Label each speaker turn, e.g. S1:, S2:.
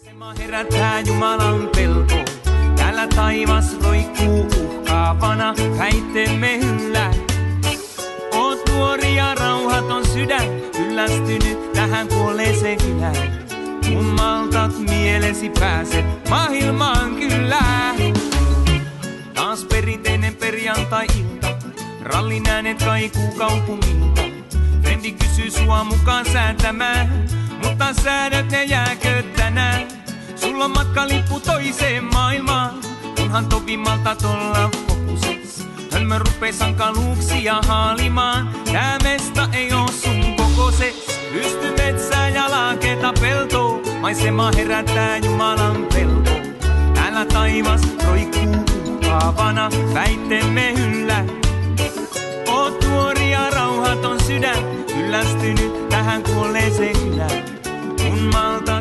S1: Maisema herättää Jumalan pelko. Täällä taivas roikkuu uhkaavana, väitteemme yllä. Oot nuori ja rauhaton sydän, kyllästynyt tähän kuolleeseen kylään. Kun maltat mielesi pääset maailmaan kyllä. Taas perinteinen perjantai-ilta, rallin äänet kaikuu kaupungilta. Frendi kysyy sua mukaan säätämään, mutta säädöt ne jääkö tänään? Sulla on matkalippu toiseen maailmaan, kunhan tovi maltat olla fokuses. Hölmö rupee sankaluuksia haalimaan, tää mesta ei oo sun kokoses. Pysty metsää ja laaketa peltoa, maisema herättää Jumalan pelko. Täällä taivas roikkuu uhkaavana, väitteemme yllä. Oot nuori ja rauhaton sydän, kyllästynyt tähän kuolleeseen kylään. Kun malta